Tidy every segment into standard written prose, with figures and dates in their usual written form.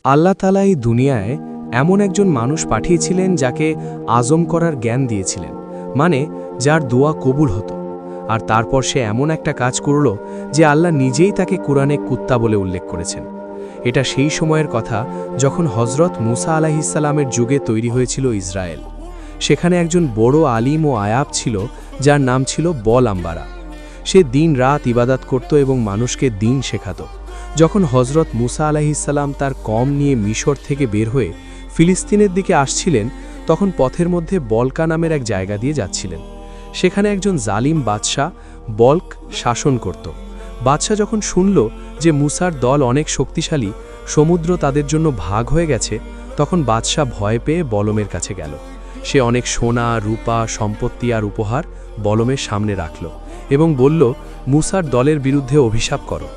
আল্লাহ তাআলা এই দুনিয়ায় এমন একজন মানুষ পাঠিয়েছিলেন যাকে আজম করার জ্ঞান দিয়েছিলেন, মানে যার দোয়া কবুল হতো। আর তারপর সে এমন একটা কাজ করল যে আল্লাহ নিজেই তাকে কুরআনে কুত্তা বলে উল্লেখ করেছেন। এটা সেই সময়ের কথা যখন হজরত মুসা আলাইহিসসালামের যুগে তৈরি হয়েছিল ইসরায়েল। সেখানে একজন বড় আলিম ও আয়াব ছিল যার নাম ছিল বল আম্বারা। সে দিন রাত ইবাদত করত এবং মানুষকে দিন শেখাত। যখন হজরত মুসা আলাইহিসসালাম তার কম নিয়ে মিশর থেকে বের হয়ে ফিলিস্তিনের দিকে আসছিলেন, তখন পথের মধ্যে বলকা নামের এক জায়গা দিয়ে যাচ্ছিলেন। সেখানে একজন জালিম বাদশাহ বলক শাসন করত। বাদশাহ যখন শুনল যে মুসার দল অনেক শক্তিশালী, সমুদ্র তাদের জন্য ভাগ হয়ে গেছে, তখন বাদশাহ ভয় পেয়ে বলমের কাছে গেল। সে অনেক সোনা, রূপা, সম্পত্তি আর উপহার বলমের সামনে রাখল এবং বলল, মুসার দলের বিরুদ্ধে অভিশাপ করো,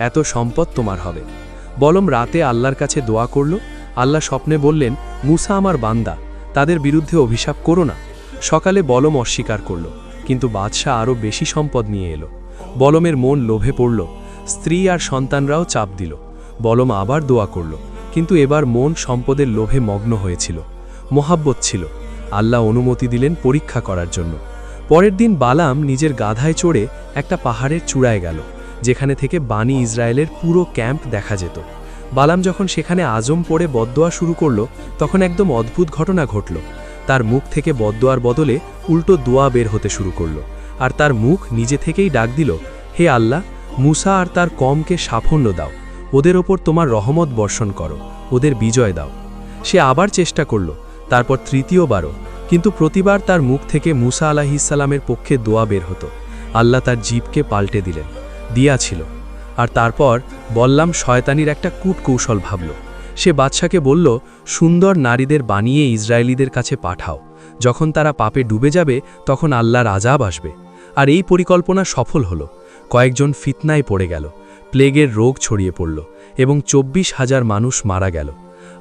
এত সম্পদ তোমার হবে। বলম রাতে আল্লাহর কাছে দোয়া করল। আল্লাহ স্বপ্নে বললেন, মুসা আমার বান্দা, তাদের বিরুদ্ধে অভিশাপ করো না। সকালে বলম অস্বীকার করল, কিন্তু বাদশাহ আরও বেশি সম্পদ নিয়ে এলো। বলমের মন লোভে পড়ল, স্ত্রী আর সন্তানরাও চাপ দিল। বলম আবার দোয়া করল, কিন্তু এবার মন সম্পদের লোভে মগ্ন হয়েছিল, মোহাব্বত ছিল। আল্লাহ অনুমতি দিলেন পরীক্ষা করার জন্য। পরের দিন বালাম নিজের গাধায় চড়ে একটা পাহাড়ের চূড়ায় গেল, যেখানে থেকে বানি ইসরায়েলের পুরো ক্যাম্প দেখা যেত। বালাম যখন সেখানে আজম পড়ে বদদোয়া শুরু করল, তখন একদম অদ্ভুত ঘটনা ঘটল। তার মুখ থেকে বদদোয়ার বদলে উল্টো দোয়া বের হতে শুরু করল, আর তার মুখ নিজে থেকেই ডাক দিল, হে আল্লাহ, মুসা আর তার কমকে সাফল্য দাও, ওদের ওপর তোমার রহমত বর্ষণ করো, ওদের বিজয় দাও। সে আবার চেষ্টা করল, তারপর তৃতীয়বারও, কিন্তু প্রতিবার তার মুখ থেকে মুসা আলাইহিসসালামের পক্ষে দোয়া বের হতো। আল্লাহ তার জিভকে পাল্টে দিলেন, দিয়াছিল। আর তারপর বললাম শয়তানির একটা কূটকৌশল ভাবল। সে বাদশাকে বলল, সুন্দর নারীদের বানিয়ে ইসরায়েলিদের কাছে পাঠাও, যখন তারা পাপে ডুবে যাবে তখন আল্লাহর আযাব আসবে। আর এই পরিকল্পনা সফল হলো। কয়েকজন ফিতনায় পড়ে গেল, প্লেগের রোগ ছড়িয়ে পড়ল এবং 24,000 মানুষ মারা গেল।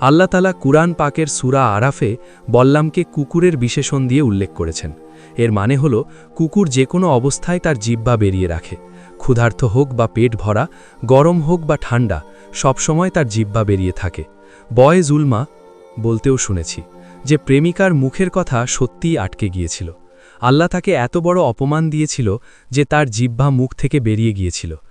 আল্লাহ তাআলা কুরআন পাকের সূরা আরাফে বল্লামকে কুকুরের বিশেষণ দিয়ে উল্লেখ করেছেন। এর মানে হলো, কুকুর যে কোনো অবস্থায় তার জিহ্বা বেরিয়ে রাখে। ক্ষুধার্ত হোক বা পেট ভরা, গরম হোক বা ঠান্ডা, সবসময় তার জিহ্বা বেরিয়ে থাকে। বয়ে জুলমা বলতেও শুনেছি যে প্রেমিকার মুখের কথা সত্যিই আটকে গিয়েছিল। আল্লাহ তাকে এত বড় অপমান দিয়েছিল যে তার জিহ্বা মুখ থেকে বেরিয়ে গিয়েছিল।